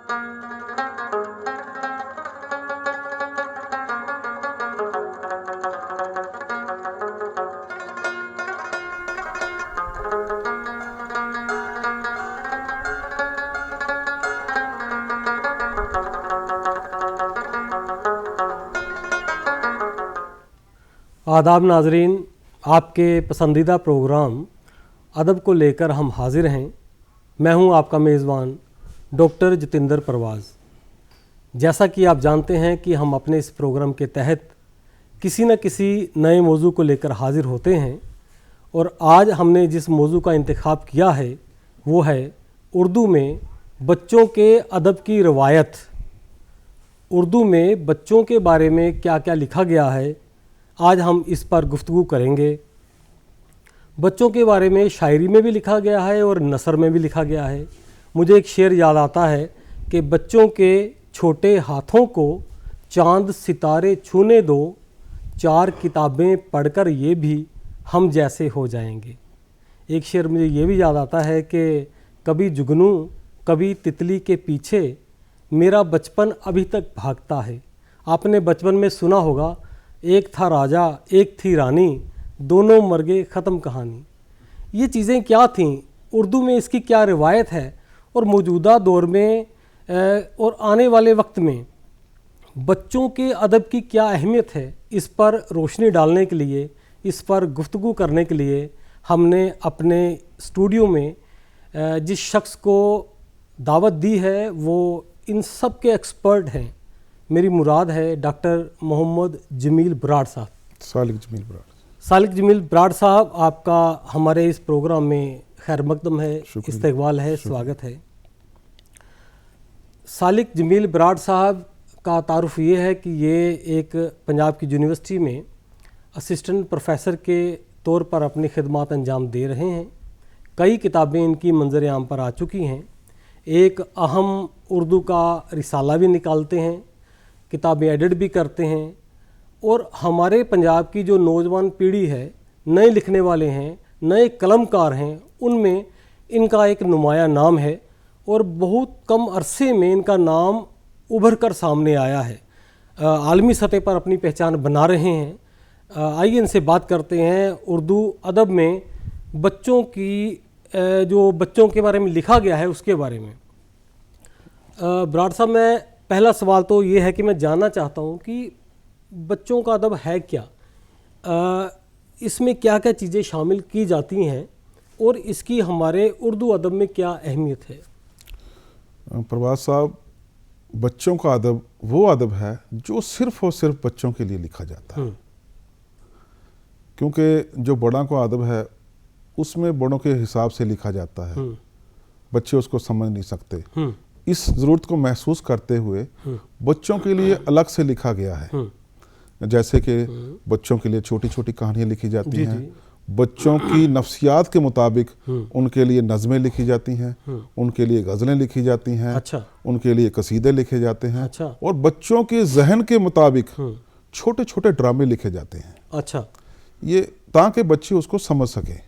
आदाब नाजरीन, आपके पसंदीदा प्रोग्राम अदब को लेकर हम हाजिर हैं। मैं हूं आपका मेज़बान डॉक्टर जितेंद्र परवाज़। जैसा कि आप जानते हैं कि हम अपने इस प्रोग्राम के तहत किसी न किसी नए मौजू को लेकर हाजिर होते हैं, और आज हमने जिस मौजू का इंतखाब किया है वो है उर्दू में बच्चों के अदब की रवायत। उर्दू में बच्चों के बारे में क्या क्या लिखा गया है, आज हम इस पर गुफ्तगू करेंगे। बच्चों के बारे में शायरी में भी लिखा गया है और नसर में भी लिखा गया है। मुझे एक शेर याद आता है कि बच्चों के छोटे हाथों को चांद सितारे छूने दो, 4 किताबें पढ़कर ये भी हम जैसे हो जाएंगे। एक शेर मुझे ये भी याद आता है कि कभी जुगनू कभी तितली के पीछे, मेरा बचपन अभी तक भागता है। आपने बचपन में सुना होगा, एक था राजा एक थी रानी, दोनों मर गए ख़त्म कहानी। ये चीज़ें क्या थीं, उर्दू में इसकी क्या रिवायत है, और मौजूदा दौर में और आने वाले वक्त में बच्चों के अदब की क्या अहमियत है, इस पर रोशनी डालने के लिए, इस पर गुफ्तगू करने के लिए हमने अपने स्टूडियो में जिस शख्स को दावत दी है वो इन सब के एक्सपर्ट हैं। मेरी मुराद है डॉक्टर मोहम्मद जमील बराड़ साहब। सालिक जमील बराड़ साहब, आपका हमारे इस प्रोग्राम में खैर मकदम है, इस्तकबाल है, स्वागत है। सालिक जमील बराड़ साहब का तारुफ ये है कि ये एक पंजाब की यूनिवर्सिटी में असिस्टेंट प्रोफेसर के तौर पर अपनी खिदमात अंजाम दे रहे हैं। कई किताबें इनकी मंजर आम पर आ चुकी हैं। एक अहम उर्दू का रिसाला भी निकालते हैं, किताबें एडिट भी करते हैं, और हमारे पंजाब की जो नौजवान पीढ़ी है, नए लिखने वाले हैं, नए कलमकार हैं, उनमें इनका एक नुमाया नाम है और बहुत कम अरसे में इनका नाम उभर कर सामने आया है। आलमी सतह पर अपनी पहचान बना रहे हैं। आइए इनसे बात करते हैं उर्दू अदब में बच्चों की जो बच्चों के बारे में लिखा गया है उसके बारे में। बराड़ साहब, मैं पहला सवाल तो ये है कि मैं जानना चाहता हूँ कि बच्चों का अदब है क्या, इसमें क्या क्या चीज़ें शामिल की जाती हैं और इसकी हमारे उर्दू अदब में क्या अहमियत है। प्रवाज साहब, बच्चों का अदब वो अदब है जो सिर्फ़ और सिर्फ बच्चों के लिए लिखा जाता है, क्योंकि जो बड़ा का अदब है उसमें बड़ों के हिसाब से लिखा जाता है, बच्चे उसको समझ नहीं सकते। इस ज़रूरत को महसूस करते हुए बच्चों के लिए अलग से लिखा गया है। जैसे कि बच्चों के लिए छोटी छोटी कहानियाँ लिखी जाती हैं, बच्चों की नफ्सियात के मुताबिक उनके लिए नज़में लिखी जाती हैं, उनके लिए गज़लें लिखी जाती हैं, अच्छा। उनके लिए कसीदे लिखे जाते हैं, अच्छा। और बच्चों के जहन के मुताबिक छोटे छोटे ड्रामे लिखे जाते हैं। अच्छा। ये ताकि बच्चे उसको समझ सकें।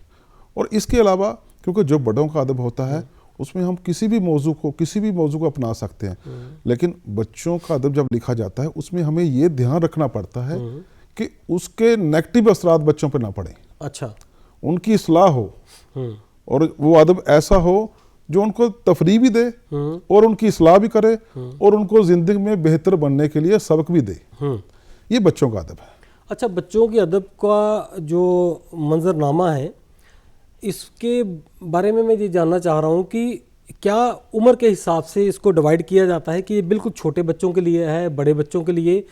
और इसके अलावा क्योंकि जो बड़ों का अदब होता है उसमें हम किसी भी मौजू को अपना सकते हैं, लेकिन बच्चों का अदब जब लिखा जाता है उसमें हमें ये ध्यान रखना पड़ता है कि उसके नेगेटिव असरात बच्चों पर ना पड़े। अच्छा। उनकी इस्लाह हो और वो अदब ऐसा हो जो उनको तफरीह भी दे और उनकी इस्लाह भी करे और उनको ज़िंदगी में बेहतर बनने के लिए सबक भी दे। ये बच्चों का अदब है। अच्छा, बच्चों के अदब का जो मंजरनामा है इसके बारे में मैं ये जानना चाह रहा हूँ कि क्या उम्र के हिसाब से इसको डिवाइड किया जाता है कि ये बिल्कुल छोटे बच्चों के लिए है, बड़े बच्चों के लिए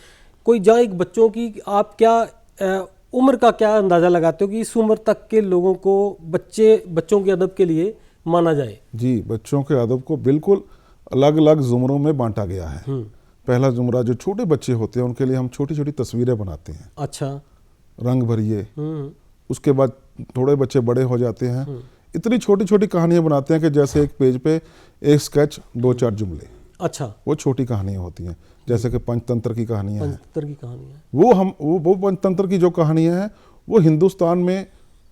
कोई, जहाँ एक बच्चों की आप क्या उम्र का क्या अंदाज़ा लगाते हो कि इस उम्र तक के लोगों को बच्चों के अदब के लिए माना जाए? जी, बच्चों के अदब को बिल्कुल अलग अलग ज़ुमरों में बांटा गया है। पहला ज़ुमरा जो छोटे बच्चे होते हैं उनके लिए हम छोटी छोटी तस्वीरें बनाते हैं, अच्छा, रंग भरिए। उसके बाद थोड़े बच्चे बड़े हो जाते हैं, इतनी छोटी छोटी कहानियाँ बनाते हैं कि जैसे एक पेज पे एक स्केच 2-4 जुमले। अच्छा, वो छोटी कहानियाँ होती हैं, जैसे कि पंचतंत्र की कहानियाँ हैं। पंचतंत्र की कहानियाँ वो पंचतंत्र की जो कहानियाँ हैं वो हिंदुस्तान में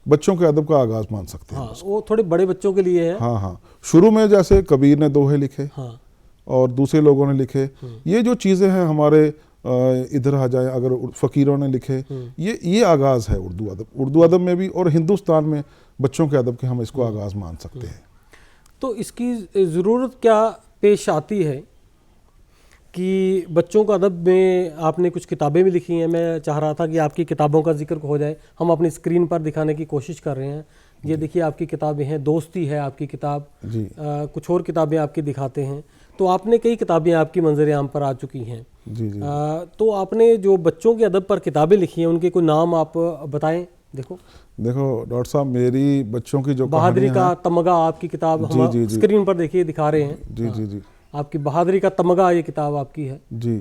बच्चों के अदब का आगाज़ मान सकते हैं। हाँ, वो थोड़े बड़े बच्चों के लिए है। हाँ हाँ, शुरू में जैसे कबीर ने दोहे लिखे, हाँ, और दूसरे लोगों ने लिखे। ये जो चीज़ें हैं हमारे इधर आ जाए, अगर फ़कीरों ने लिखे, ये आगाज़ है उर्दू अदब में भी, और हिंदुस्तान में बच्चों के अदब के हम इसको आगाज़ मान सकते हैं। तो इसकी ज़रूरत क्या पेश आती है कि बच्चों का अदब में आपने कुछ किताबें भी लिखी हैं, मैं चाह रहा था कि आपकी किताबों का जिक्र हो जाए, हम अपनी स्क्रीन पर दिखाने की कोशिश कर रहे हैं। ये देखिए आपकी किताबें हैं, दोस्ती है आपकी किताब जी। कुछ और किताबें आपकी दिखाते हैं। तो आपने कई किताबें आपकी मंजर आम पर आ चुकी हैं। जी जी। तो आपने जो बच्चों के अदब पर किताबें लिखी हैं उनके कोई नाम आप बताएं। देखो डॉक्टर साहब, मेरी बच्चों की जो बहादुरी का तमगा आपकी किताब हम स्क्रीन पर देखिए दिखा रहे हैं। जी जी जी। आपकी बहादुरी का तमगा ये किताब आपकी है जी।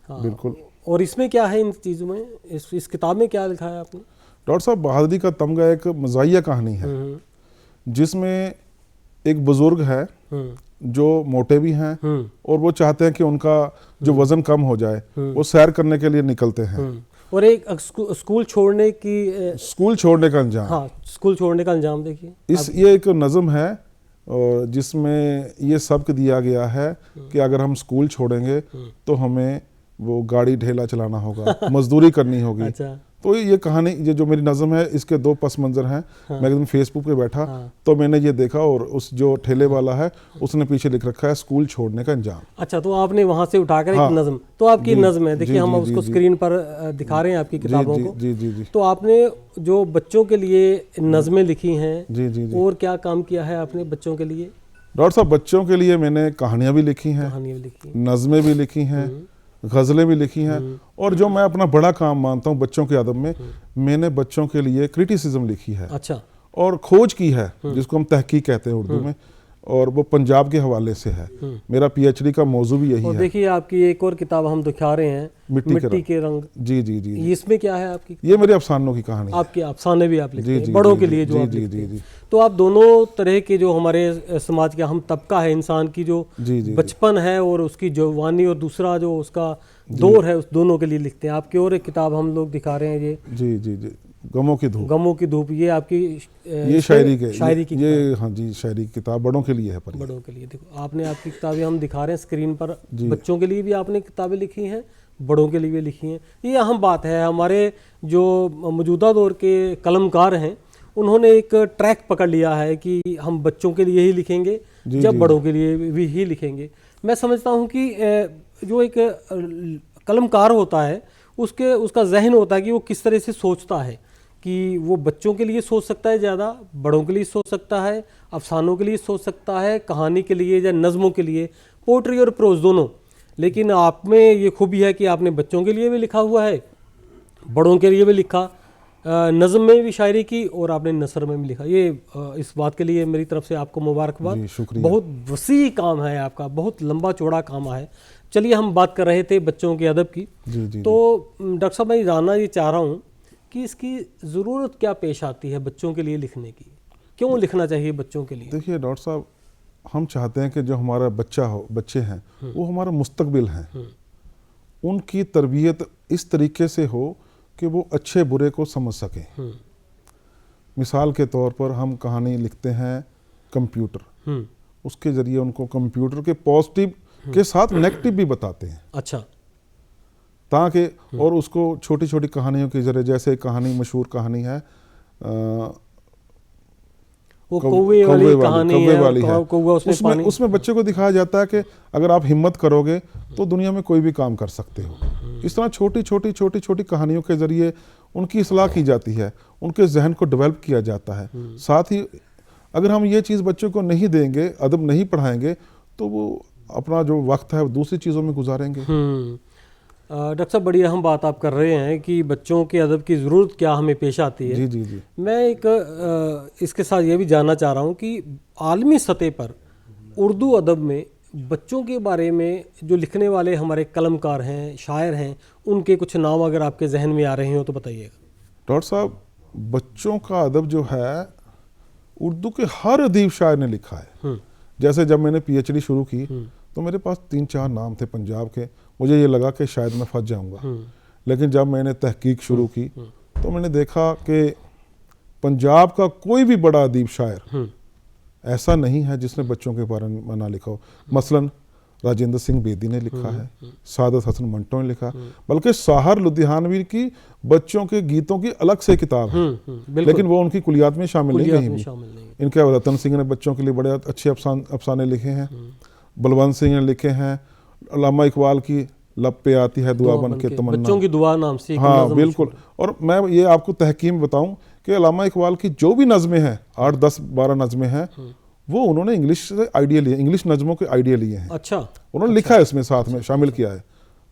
हाँ, बिल्कुल। और इसमें क्या है इन चीज़ों में, इस किताब में क्या लिखा है आपने? डॉक्टर साहब, बहादुरी का तमगा एक मज़ाहिया कहानी है जिसमें एक बुजुर्ग है जो मोटे भी हैं और वो चाहते हैं कि उनका जो वजन कम हो जाए, वो सैर करने के लिए निकलते हैं। और एक स्कूल छोड़ने का अंजाम। हाँ, स्कूल छोड़ने का अंजाम देखिए। ये एक नज़म है और जिसमें ये सबक दिया गया है कि अगर हम स्कूल छोड़ेंगे तो हमें वो गाड़ी ढेला चलाना होगा, मजदूरी करनी होगी। अच्छा। तो ये कहानी, ये जो मेरी नज़म है, इसके दो पस मंज़र हैं। हाँ। मैं एक दिन फेसबुक पे बैठा, तो मैंने ये देखा और उस जो ठेले वाला है उसने पीछे लिख रखा है स्कूल छोड़ने का अंजाम। अच्छा, तो आपने वहाँ से उठाकर एक नज़म, तो आपकी नज़म है, देखिए हम उसको स्क्रीन पर दिखा रहे हैं आपकी किताबों को। जी जी जी। तो आपने जो बच्चों के लिए नज़में लिखी हैं, जी जी जी, और क्या काम किया है आपने बच्चों के लिए? डॉक्टर साहब, बच्चों के लिए मैंने कहानियाँ भी लिखी हैं, नज़में भी लिखी हैं, गज़लें भी लिखी हैं, और जो मैं अपना बड़ा काम मानता हूँ बच्चों के अदब में, मैंने बच्चों के लिए क्रिटिसिज्म लिखी है। अच्छा। और खोज की है, जिसको हम तहकीक कहते हैं उर्दू में, और वो पंजाब के हवाले से है। मेरा पीएचडी का मौजू भी यही है। देखिए आपकी एक और किताब हम दिखा रहे हैं, मिट्टी के रंग। जी जी जी। इसमें क्या है आपकी? ये मेरे अफसानों की कहानी है। आपके अफसाने भी आप लिखते हैं बड़ों के लिए जो आप लिखते हैं। तो आप दोनों तरह के जो हमारे समाज का हम तबका है, इंसान की जो बचपन है और उसकी जवानी और दूसरा जो उसका दौर है, उस दोनों के लिए लिखते हैं। आपकी और एक किताब हम लोग दिखा रहे हैं, ये जी जी जी, गमों की धूप। ये आपकी ये शायरी की ये हाँ जी, शायरी की किताब बड़ों के लिए है। बड़ों के लिए देखो, आपने आपकी किताबें हम दिखा रहे हैं स्क्रीन पर। बच्चों के लिए भी आपने किताबें लिखी हैं, बड़ों के लिए भी लिखी हैं। ये अहम बात है। हमारे जो मौजूदा दौर के कलमकार हैं उन्होंने एक ट्रैक पकड़ लिया है कि हम बच्चों के लिए ही लिखेंगे, जब बड़ों के लिए भी ही लिखेंगे। मैं समझता हूँ कि जो एक कलमकार होता है उसका जहन होता है कि वो किस तरह से सोचता है, कि वो बच्चों के लिए सोच सकता है ज़्यादा, बड़ों के लिए सोच सकता है, अफसानों के लिए सोच सकता है, कहानी के लिए या नज़मों के लिए, पोट्री और प्रोज दोनों। लेकिन आप में ये खूबी है कि आपने बच्चों के लिए भी लिखा हुआ है, बड़ों के लिए भी लिखा, नज़म में भी शायरी की और आपने नसर में भी लिखा। ये इस बात के लिए मेरी तरफ से आपको मुबारकबाद। बहुत वसी काम है आपका, बहुत लंबा चौड़ा काम है। चलिए, हम बात कर रहे थे बच्चों के अदब की। तो डॉक्टर साहब, मैं जानना ये चाह रहा हूँ कि इसकी ज़रूरत क्या पेश आती है बच्चों के लिए लिखने की? क्यों लिखना चाहिए बच्चों के लिए? देखिए डॉक्टर साहब, हम चाहते हैं कि जो हमारा बच्चे हैं वो हमारा मुस्तकबिल हैं। उनकी तरबियत इस तरीके से हो कि वो अच्छे बुरे को समझ सकें। मिसाल के तौर पर हम कहानी लिखते हैं कंप्यूटर, उसके ज़रिए उनको कंप्यूटर के पॉजिटिव के साथ नेगेटिव भी बताते हैं। अच्छा। ताकि और उसको छोटी छोटी कहानियों के जरिए, जैसे कहानी, मशहूर कहानी है वो कौवे वाली है। उसमें बच्चे को दिखाया जाता है कि अगर आप हिम्मत करोगे तो दुनिया में कोई भी काम कर सकते हो। इस तरह छोटी छोटी कहानियों के जरिए उनकी इस्लाह की जाती है, उनके जहन को डेवलप किया जाता है। साथ ही अगर हम ये चीज़ बच्चों को नहीं देंगे, अदब नहीं पढ़ाएंगे, तो वो अपना जो वक्त है वो दूसरी चीज़ों में गुजारेंगे। डॉक्टर साहब, बड़ी अहम बात आप कर रहे हैं कि बच्चों के अदब की ज़रूरत क्या हमें पेश आती है। जी जी जी। मैं इसके साथ ये भी जानना चाह रहा हूँ कि आलमी सतह पर उर्दू अदब में बच्चों के बारे में जो लिखने वाले हमारे कलमकार हैं, शायर हैं, उनके कुछ नाम अगर आपके जहन में आ रहे हो तो बताइएगा। डॉक्टर साहब, बच्चों का अदब जो है उर्दू के हर अदीब शायर ने लिखा है। जैसे जब मैंने पीएचडी शुरू की तो मेरे पास 3-4 नाम थे पंजाब के। मुझे ये लगा कि शायद मैं फंस जाऊंगा, लेकिन जब मैंने तहकीक शुरू की तो मैंने देखा कि पंजाब का कोई भी बड़ा अदीब शायर ऐसा नहीं है जिसने बच्चों के बारे में ना लिखा हो। मसलन राजेंद्र सिंह बेदी ने लिखा है, सादत हसन मंटो ने लिखा, बल्कि साहर लुधियानवी की बच्चों के गीतों की अलग से किताब है, लेकिन वो उनकी कुलियात में शामिल नहीं। इनके रतन सिंह ने बच्चों के लिए बड़े अच्छे अफसाने लिखे हैं, बलवंत सिंह ने लिखे हैं, अल्लामा इकबाल की लब पे आती है दुआ बन के तमन्ना, बच्चों की दुआ नाम से। हाँ बिल्कुल। और मैं ये आपको तहकीम बताऊं कि अल्लामा इकबाल की जो भी नज़में हैं, 8, 10, 12 नज़में हैं, वो उन्होंने इंग्लिश से आइडिया लिए, इंग्लिश नज़मों के आइडिया लिए हैं। अच्छा, उन्होंने लिखा है इसमें, साथ में शामिल किया है।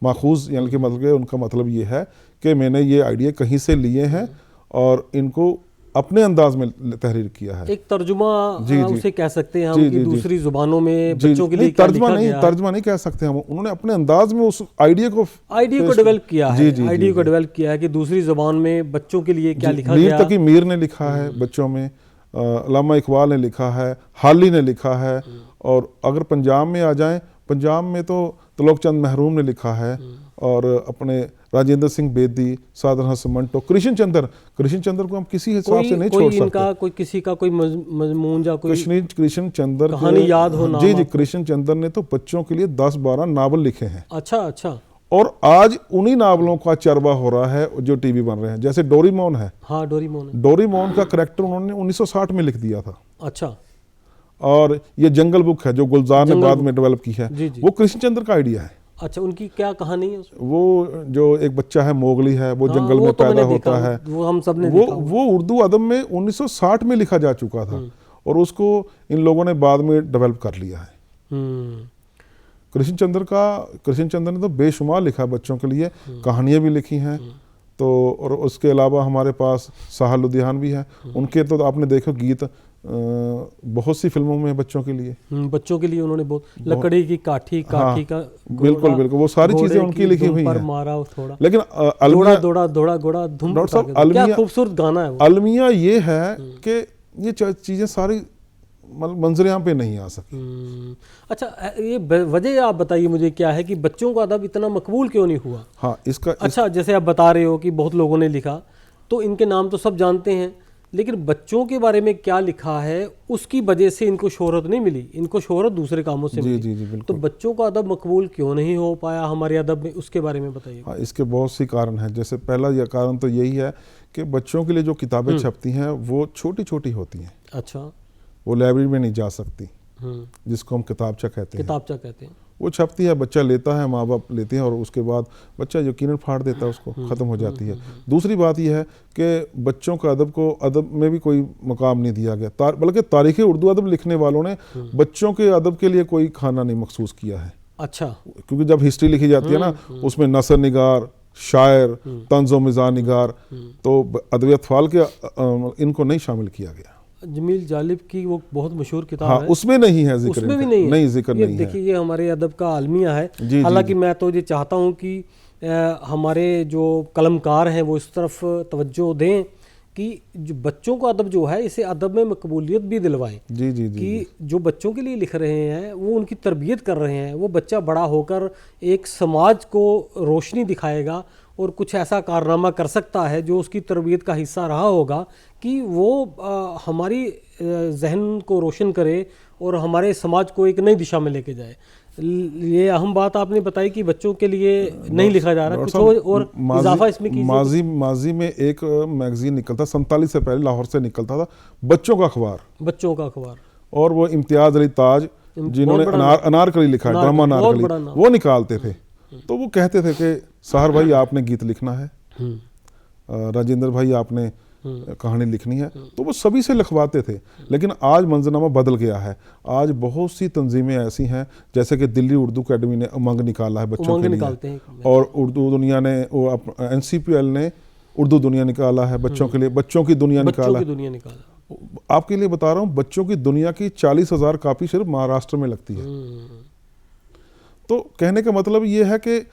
माखूज यानी कि मतलब उनका मतलब ये है कि मैंने ये आइडिया कहीं से लिए हैं और इनको अपने अंदाज में तहरीर किया है। एक तर्जुमा उसे कह सकते हैं हम, जी, कि जी, दूसरी जुबानों में बच्चों के लिए क्या तर्जुमा लिखा नहीं, गया है। तर्जुमा नहीं कह सकते हम, उन्होंने अपने अंदाज में उस आइडिया को डेवलप किया है। जी, आइडिया को डेवलप किया है कि दूसरी जुबान में बच्चों के लिए क्या लिखा गया। मीर तकी मीर ने लिखा है बच्चों में, अल्लामा इकबाल ने लिखा है, हाली ने लिखा है, और अगर पंजाब में आ जाएं, पंजाब में तो तलोक चंद महरूम ने लिखा है, और अपने राजेंद्र सिंह बेदी, सादत हसन मंटो, कृष्ण चंद्र को हम किसी हिसाब से नहीं छोड़ सकते। कोई किसी का कोई मजमून या कोई कृष्ण चंद्र कहानी याद हो? जी, कृष्ण चंद्र ने तो बच्चों के लिए 10-12 नावल लिखे हैं। अच्छा। और आज उन्हीं नावलों का चर्चा हो रहा है जो टीवी बन रहे हैं, जैसे डोरीमोन है। हाँ, डोरीमोन का करैक्टर उन्होंने 1960 में लिख दिया था। अच्छा। और ये जंगल बुक है जो गुलजार ने बाद में डेवलप की है, वो कृष्ण चंद्र का आइडिया है। अच्छा, उनकी क्या कहानी है? वो जो एक बच्चा है मोगली है, वो जंगल में पैदा होता है, वो हम सब ने वो उर्दू अदब में 1960 में लिखा जा चुका था, और उसको इन लोगों ने बाद में डेवलप कर लिया है। कृष्ण चंद्र ने तो बेशुमार लिखा बच्चों के लिए, कहानियां भी लिखी हैं। तो और उसके अलावा हमारे पास साहर लुधियानवी है, उनके तो आपने देखो गीत बहुत सी फिल्मों में बच्चों के लिए उन्होंने बहुत, लकड़ी की काठी हाँ, का बिल्कुल वो सारी चीजें उनकी लिखी हुई हैं। मारा थोड़ा, लेकिन दौड़ा धूम, क्या खूबसूरत गाना है वो। अलमिया ये है कि ये चीजें सारी मंजर यहाँ पे नहीं आ सकी। अच्छा, ये वजह आप बताइए मुझे, क्या है कि बच्चों का अदब इतना मकबूल क्यों नहीं हुआ? हाँ, अच्छा, जैसे आप बता रहे हो कि बहुत लोगों ने लिखा, तो इनके नाम तो सब जानते हैं, लेकिन बच्चों के बारे में क्या लिखा है उसकी वजह से इनको शोहरत नहीं मिली, इनको शोहरत दूसरे कामों से मिली। जी, तो बच्चों का अदब मकबूल क्यों नहीं हो पाया हमारे अदब में, उसके बारे में बताइए। हाँ, इसके बहुत सी कारण हैं। जैसे पहला यह कारण तो यही है कि बच्चों के लिए जो किताबें छपती हैं वो छोटी छोटी होती हैं। अच्छा, वो लाइब्रेरी में नहीं जा सकती, जिसको हम किताबचा कहते हैं। वो छपती है, बच्चा लेता है, माँ बाप लेते हैं, और उसके बाद बच्चा यकीनन फाड़ देता है उसको, ख़त्म हो जाती है। दूसरी बात यह है कि बच्चों का अदब को अदब में भी कोई मकाम नहीं दिया गया, बल्कि तारीख़ उर्दू अदब लिखने वालों ने बच्चों के अदब के लिए कोई खाना नहीं मखसूस किया है। अच्छा, क्योंकि जब हिस्ट्री लिखी जाती है ना, उसमें नसर निगार, शायर, तंज़ो मिज़ाह निगार, तो अदब अतफाल के इनको नहीं शामिल किया गया। जमील जालिब की वो बहुत मशहूर किताब है, उसमें नहीं है जिक्र, उसमें भी नहीं जिक्र नहीं है। देखिए, ये हमारे अदब का आलमिया है। हालांकि मैं तो ये चाहता हूँ कि हमारे जो कलमकार हैं वो इस तरफ तवज्जो दें कि जो बच्चों को अदब जो है, इसे अदब में मकबूलियत भी दिलवाएं। जी कि जो बच्चों के लिए लिख रहे हैं वो उनकी तरबियत कर रहे हैं, वो बच्चा बड़ा होकर एक समाज को रोशनी दिखाएगा और कुछ ऐसा कारनामा कर सकता है जो उसकी तरबियत का हिस्सा रहा होगा, कि वो हमारी जहन को रोशन करे और हमारे समाज को एक नई दिशा में लेके जाए। ये अहम बात आपने बताई कि बच्चों के लिए नहीं लिखा जा रहा, कुछ और इजाफा इसमें कीजिए। माजी में एक मैगजीन निकलता 47 से पहले लाहौर से निकलता था, बच्चों का अखबार, और वो इम्तियाज अली ताज जिन्होंने अनारकली लिखा है, ड्रामा अनारकली, वो निकालते थे। तो वो कहते थे कि साहर भाई आपने गीत लिखना है, राजेंद्र भाई आपने कहानी लिखनी है, तो वो सभी से लिखवाते थे। लेकिन आज मंजरनामा बदल गया है। आज बहुत सी तंजीमें ऐसी हैं, जैसे कि दिल्ली उर्दू अकेडमी ने उमंग निकाला है बच्चों के लिए, और उर्दू दुनिया ने, NCPL ने उर्दू दुनिया निकाला है बच्चों के लिए, बच्चों की दुनिया निकाला। आपके लिए बता रहा हूँ, बच्चों की दुनिया की 40,000 कापी सिर्फ महाराष्ट्र में लगती है। तो कहने का मतलब ये है कि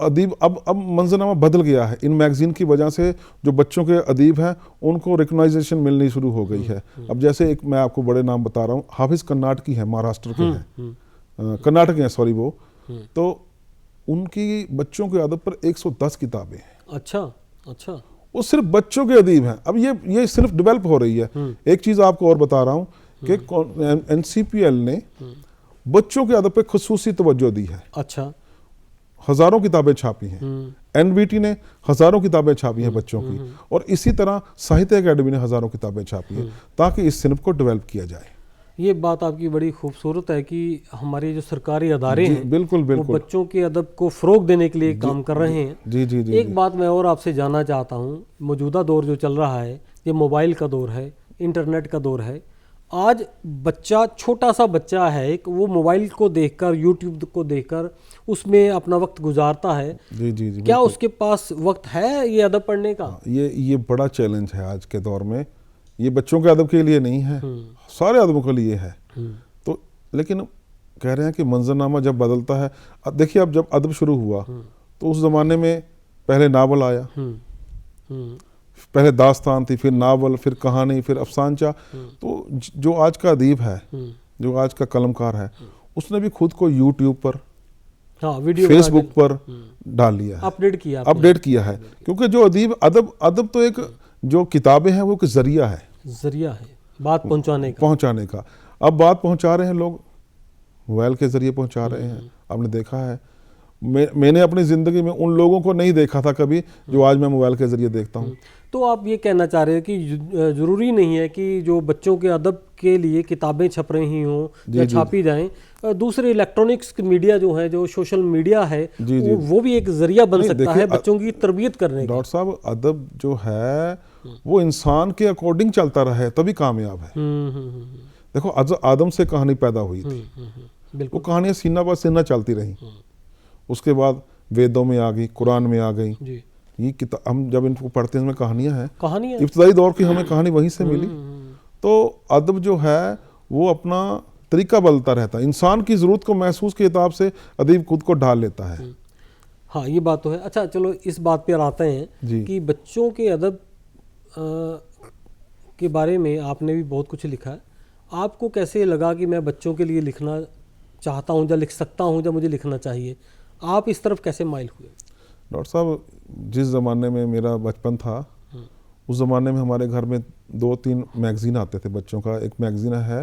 अदीब अब मंजरनामा बदल गया है। इन मैगजीन की वजह से जो बच्चों के अदीब हैं उनको रिकग्नाइजेशन मिलनी शुरू हो गई है। अब जैसे एक मैं आपको बड़े नाम बता रहा हूँ, हाफिज कर्नाटकी है, महाराष्ट्र के हैं, कर्नाटक हैं सॉरी वो, तो उनकी बच्चों के अदब पर 110 किताबें हैं। अच्छा, वो सिर्फ बच्चों के अदीब हैं। अब ये सिर्फ डेवलप हो रही है। एक चीज़ आपको और बता रहा हूँ कि NCPL ने बच्चों के अदब पे खुसूसी तवज्जो दी है। अच्छा, हजारों किताबें छापी हैं। NBT ने हजारों किताबें छापी हैं बच्चों की, और इसी तरह साहित्य अकेडमी ने हजारों किताबें छापी हैं ताकि इस सिनफ को डेवलप किया जाए। ये बात आपकी बड़ी खूबसूरत है कि हमारे जो सरकारी अदारे हैं बिल्कुल वो बिल्कुल बच्चों के अदब को फ़रोग देने के लिए काम कर रहे हैं। जी जी जी एक बात मैं और आपसे जानना चाहता हूँ, मौजूदा दौर जो चल रहा है, ये मोबाइल का दौर है, इंटरनेट का दौर है। आज बच्चा, छोटा सा बच्चा है एक, वो मोबाइल को देखकर, यूट्यूब को देखकर उसमें अपना वक्त गुजारता है। जी जी जी क्या उसके पास वक्त है ये अदब पढ़ने का? ये बड़ा चैलेंज है आज के दौर में। ये बच्चों के अदब के लिए नहीं है, सारे अदबों के लिए है। तो लेकिन कह रहे हैं कि मंजरनामा जब बदलता है, अब देखिए, अब जब अदब शुरू हुआ तो उस ज़माने में पहले नावल आया, पहले दास्तान थी, फिर नावल, फिर कहानी, फिर अफसानचा। तो जो आज का अदीब है, जो आज का कलमकार है, उसने भी खुद को यूट्यूब पर, वीडियो, फेसबुक पर डाल लिया है, अपडेट किया है। क्योंकि जो अदीब, अदब तो एक, जो किताबें हैं वो एक जरिया है बात पहुंचाने का। अब बात पहुंचा रहे हैं लोग, मोबाइल के जरिए पहुंचा रहे हैं। आपने देखा है, मैंने अपनी ज़िंदगी में उन लोगों को नहीं देखा था कभी जो आज मैं मोबाइल के ज़रिए देखता हूँ। तो आप ये कहना चाह रहे हैं कि ज़रूरी नहीं है कि जो बच्चों के अदब के लिए किताबें छप रही हों या छापी जाएं, दूसरे इलेक्ट्रॉनिक्स मीडिया जो है, जो सोशल मीडिया है, वो भी एक ज़रिया बन सकता है बच्चों की तरबियत करने का। डॉक्टर साहब, अदब जो है वो इंसान के अकॉर्डिंग चलता रहे तभी कामयाब है। देखो, आदम से कहानी पैदा हुई थी, वो कहानियाँ सीना पर सीना चलती रही, उसके बाद वेदों में आ गई, कुरान में आ गई। ये किताब हम जब इनको पढ़ते हैं, इसमें कहानियाँ हैं, इब्तदाई दौर की हमें कहानी वहीं से मिली। तो अदब जो है वो अपना तरीका बदलता रहता है, इंसान की ज़रूरत को महसूस के हिसाब से अदीब खुद को ढाल लेता है। हाँ, ये बात तो है। अच्छा, चलो इस बात पर आते हैं कि बच्चों के अदब के बारे में आपने भी बहुत कुछ लिखा है। आपको कैसे लगा कि मैं बच्चों के लिए लिखना चाहता हूँ, या लिख सकता हूँ, या मुझे लिखना चाहिए? आप इस तरफ कैसे माइल हुए? डॉक्टर साहब, जिस ज़माने में मेरा बचपन था, उस ज़माने में हमारे घर में 2-3 मैगज़ीन आते थे बच्चों का। एक मैगज़ीन है,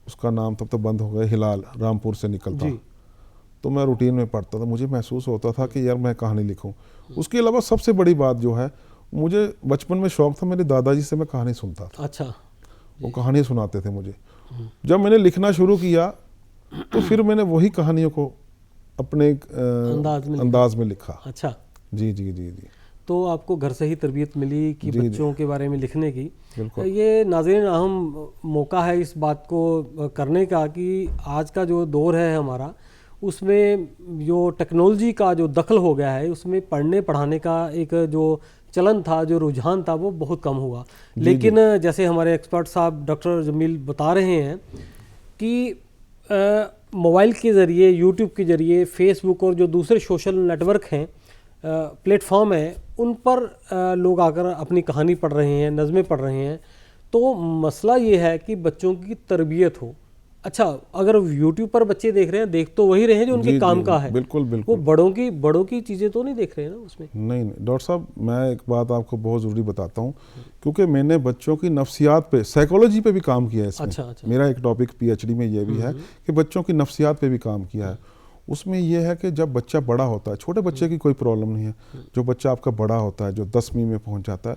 उसका नाम तब तो बंद हो गया, हिलाल, रामपुर से निकलता। तो मैं रूटीन में पढ़ता था, मुझे महसूस होता था कि यार मैं कहानी लिखूं। उसके अलावा सबसे बड़ी बात जो है, मुझे बचपन में शौक़ था, मेरे दादाजी से मैं कहानी सुनता था। अच्छा, वो कहानी सुनाते थे मुझे। जब मैंने लिखना शुरू किया तो फिर मैंने वही कहानियों को अपने अंदाज में लिखा। अच्छा, जी जी जी जी। तो आपको घर से ही तरबियत मिली कि बच्चों के बारे में लिखने की। ये नाज़रीन अहम मौका है इस बात को करने का कि आज का जो दौर है हमारा, उसमें जो टेक्नोलॉजी का जो दखल हो गया है, उसमें पढ़ने पढ़ाने का एक जो चलन था, जो रुझान था, वो बहुत कम हुआ। लेकिन जैसे हमारे एक्सपर्ट साहब डॉक्टर जमील बता रहे हैं कि मोबाइल के ज़रिए, यूट्यूब के ज़रिए, फेसबुक और जो दूसरे सोशल नेटवर्क हैं, प्लेटफॉर्म हैं, उन पर लोग आकर अपनी कहानी पढ़ रहे हैं, नज़में पढ़ रहे हैं। तो मसला ये है कि बच्चों की तरबियत हो। अच्छा, अगर यूट्यूब पर बच्चे देख रहे हैं, देख तो वही रहे हैं जो उनके काम का है। बिल्कुल बिल्कुल। वो बड़ों की चीज़ें तो नहीं देख रहे हैं ना उसमें। नहीं डॉक्टर साहब, मैं एक बात आपको बहुत ज़रूरी बताता हूँ, क्योंकि मैंने बच्चों की नफ्सियात पे, साइकोलॉजी पे भी काम किया है इसमें। अच्छा। मेरा एक टॉपिक PhD में ये भी है कि बच्चों की नफ्सियात पे भी काम किया है। उसमें यह है कि जब बच्चा बड़ा होता है, छोटे बच्चे की कोई प्रॉब्लम नहीं है, जो बच्चा आपका बड़ा होता है, जो 10वीं में पहुँच जाता है,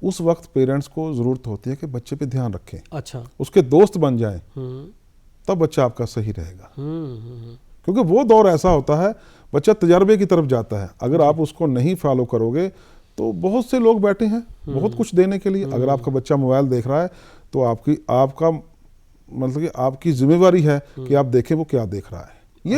उस वक्त पेरेंट्स को ज़रूरत होती है कि बच्चे पे ध्यान रखें। अच्छा, उसके दोस्त बन जाएं, तब बच्चा आपका सही रहेगा। क्योंकि वो दौर ऐसा होता है, बच्चा तजर्बे की तरफ जाता है। अगर आप उसको नहीं फॉलो करोगे तो बहुत से लोग बैठे हैं बहुत कुछ देने के लिए। अगर आपका बच्चा मोबाइल देख रहा है तो आपका मतलब कि आपकी जिम्मेवारी है कि आप देखें वो क्या देख रहा है।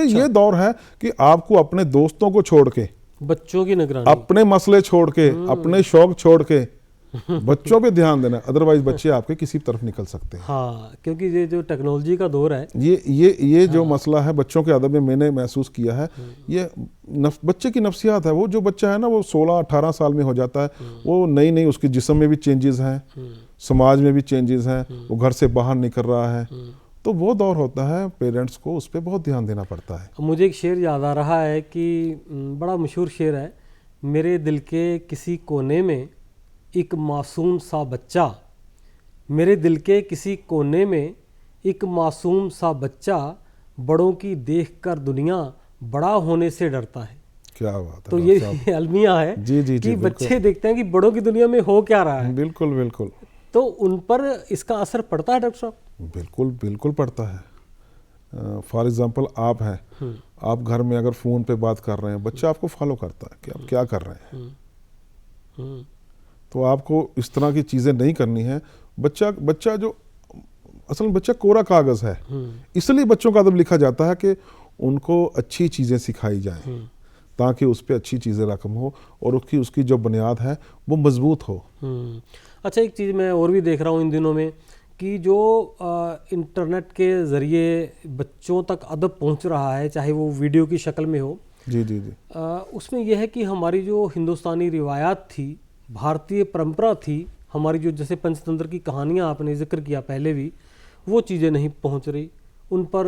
ये दौर है कि आपको अपने दोस्तों को छोड़ के, बच्चों की निगरानी, अपने मसले छोड़ के, अपने शौक छोड़ के बच्चों पे ध्यान देना, अदरवाइज बच्चे आपके किसी तरफ निकल सकते हैं। हाँ, क्योंकि ये जो टेक्नोलॉजी का दौर है, ये जो मसला है बच्चों के अदब में मैंने महसूस किया है, ये बच्चे की नफ्सियात है। वो जो बच्चा है ना, वो 16-18 साल में हो जाता है, वो नई उसकी जिस्म में भी चेंजेस हैं, समाज में भी चेंजेस हैं, वो घर से बाहर निकल रहा है। तो वो दौर होता है, पेरेंट्स को उस पर बहुत ध्यान देना पड़ता है। मुझे एक शेर याद आ रहा है कि बड़ा मशहूर शेर है, मेरे दिल के किसी कोने में एक मासूम सा बच्चा, मेरे दिल के किसी कोने में एक मासूम सा बच्चा बड़ों की देखकर दुनिया बड़ा होने से डरता है। क्या बात है तो डॉक्टर ये साहब। अलमिया है जी जी जी, कि बच्चे देखते हैं कि बड़ों की दुनिया में हो क्या रहा है, बिल्कुल बिल्कुल तो उन पर इसका असर पड़ता है डॉक्टर साहब? बिल्कुल बिल्कुल पड़ता है। फॉर एग्जांपल आप हैं, आप घर में अगर फ़ोन पे बात कर रहे हैं, बच्चा आपको फॉलो करता है कि आप क्या कर रहे हैं। तो आपको इस तरह की चीज़ें नहीं करनी है। बच्चा जो असल में बच्चा कोरा कागज़ है, इसलिए बच्चों का अदब लिखा जाता है कि उनको अच्छी चीज़ें सिखाई जाएं ताकि उस पर अच्छी चीज़ें रकम हो और उसकी जो बुनियाद है वो मजबूत हो। अच्छा, एक चीज़ मैं और भी देख रहा हूँ इन दिनों में कि जो इंटरनेट के ज़रिए बच्चों तक अदब पहुँच रहा है, चाहे वो वीडियो की शक्ल में हो, जी जी जी, उसमें यह है कि हमारी जो हिंदुस्तानी रिवायात थी, भारतीय परंपरा थी, हमारी जो जैसे पंचतंत्र की कहानियाँ आपने जिक्र किया पहले भी, वो चीज़ें नहीं पहुँच रही। उन पर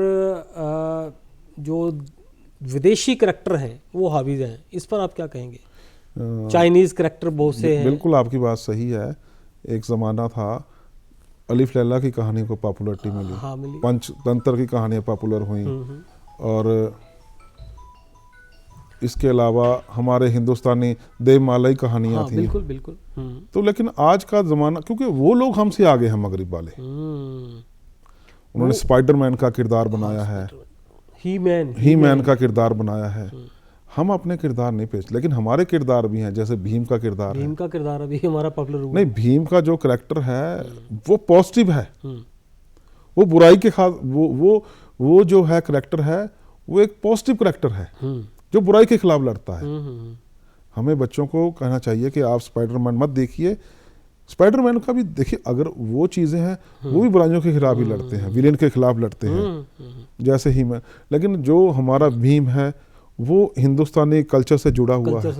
जो विदेशी करैक्टर हैं वो हाविज हैं। इस पर आप क्या कहेंगे? चाइनीज़ करैक्टर बहुत से हैं। बिल्कुल आपकी बात सही है। एक ज़माना था अलिफ लैला की कहानी को पॉपुलरिटी मिली, हाँ मिली। पंचतंत्र की कहानियाँ पॉपुलर हुई, और इसके अलावा हमारे हिंदुस्तानी देवमालई कहानियाँ थी। बिल्कुल बिल्कुल। तो लेकिन आज का ज़माना, क्योंकि वो लोग हमसे आगे हैं मगरिब वाले, उन्होंने स्पाइडरमैन का किरदार बनाया है, ही मैन का किरदार बनाया है। हम अपने किरदार नहीं पेश, लेकिन हमारे किरदार भी हैं, जैसे भीम का किरदार है। भीम का किरदार अभी हमारा पॉपुलर हुआ। नहीं, भीम का जो करैक्टर है वो पॉजिटिव है, वो बुराई के खास वो जो है करैक्टर है वो एक पॉजिटिव करैक्टर है जो बुराई के खिलाफ लड़ता है। हमें बच्चों को कहना चाहिए कि आप स्पाइडरमैन मत देखिए, स्पाइडरमैन का भी देखिए, अगर वो चीज़ें हैं वो भी बुराइयों के खिलाफ ही लड़ते हैं, विलेन के खिलाफ लड़ते हैं, जैसे ही मैं। लेकिन जो हमारा भीम है वो हिंदुस्तानी कल्चर से जुड़ा हुआ है।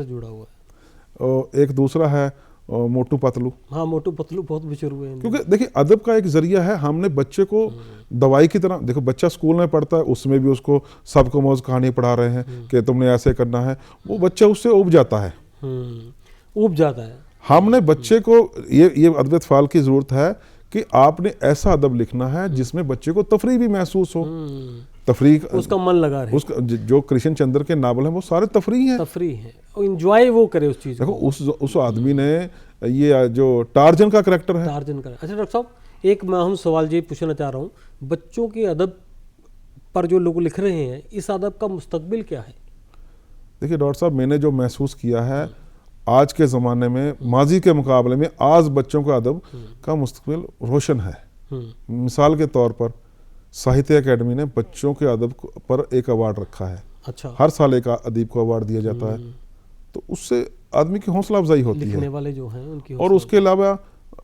और एक दूसरा है मोटू पतलू। हाँ, मोटू पतलू बहुत मशहूर हुए हैं, क्योंकि देखिए अदब का एक जरिया है। हमने बच्चे को दवाई की तरह, देखो बच्चा स्कूल में पढ़ता है, उसमें भी उसको सबको मौज कहानी पढ़ा रहे हैं कि तुमने ऐसे करना है, वो बच्चा उससे उब जाता है, उब जाता है। हमने बच्चे को ये अदब फाल की जरूरत है कि आपने ऐसा अदब लिखना है जिसमें बच्चे को तफरीह भी महसूस हो, तफरीह उसका मन लगा रहे। उसका जो कृष्ण चंद्र के नावल हैं वो सारे तफरीह हैं, तफरीह है, एंजॉय वो करे उस चीज़ को। देखो उस आदमी ने ये जो टार्जन का करैक्टर है, टार्जन का। अच्छा डॉक्टर साहब, एक मैं हम सवाल ये पूछना चाह रहा हूँ, बच्चों के अदब पर जो लोग लिख रहे हैं, इस अदब का मुस्तकबिल क्या है? देखिए डॉक्टर साहब, मैंने जो महसूस किया है आज के ज़माने में माजी के मुकाबले में आज बच्चों का अदब का मुस्तकबिल रोशन है। मिसाल के तौर पर साहित्य अकेडमी ने बच्चों के अदब पर एक अवार्ड रखा है। अच्छा। हर साल एक अदीब को अवार्ड दिया जाता है, तो उससे आदमी की हौसला अफजाई होती लिखने है। वाले जो हैं उनकी और उसके अलावा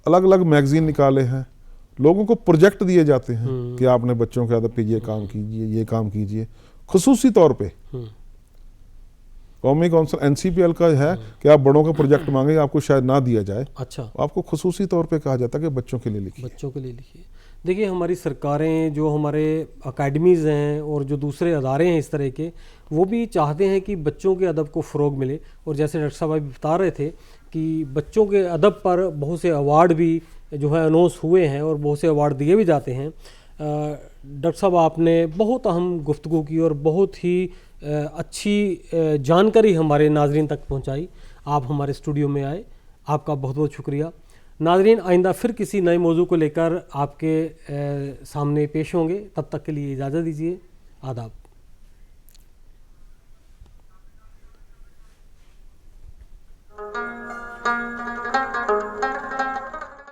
अलग अलग मैगजीन निकाले हैं, लोगों को प्रोजेक्ट दिए जाते हैं कि आपने बच्चों के अदब पे ये काम कीजिए, ये काम कीजिए। खुसूसी तौर पे कौमी कौंसिल NCPL का है कि आप बड़ों का प्रोजेक्ट मांगे, आपको शायद ना दिया जाए। अच्छा। आपको खुसूसी तौर पे कहा जाता है कि बच्चों के लिए लिखिए, बच्चों के लिए लिखिए। देखिए हमारी सरकारें, जो हमारे अकेडमीज़ हैं और जो दूसरे अदारे हैं इस तरह के, वो भी चाहते हैं कि बच्चों के अदब को फ़रोग मिले। और जैसे डॉक्टर साहब अभी बता रहे थे कि बच्चों के अदब पर बहुत से अवार्ड भी जो है अनाउंस हुए हैं और बहुत से अवार्ड दिए भी जाते हैं। डॉक्टर साहब, आपने बहुत अहम गुफ्तगू की और बहुत ही अच्छी जानकारी हमारे नाजरीन तक पहुंचाई। आप हमारे स्टूडियो में आए, आपका बहुत बहुत शुक्रिया। नाजरीन, आइंदा फिर किसी नए मौजू को लेकर आपके सामने पेश होंगे, तब तक के लिए इजाज़त दीजिए। आदाब।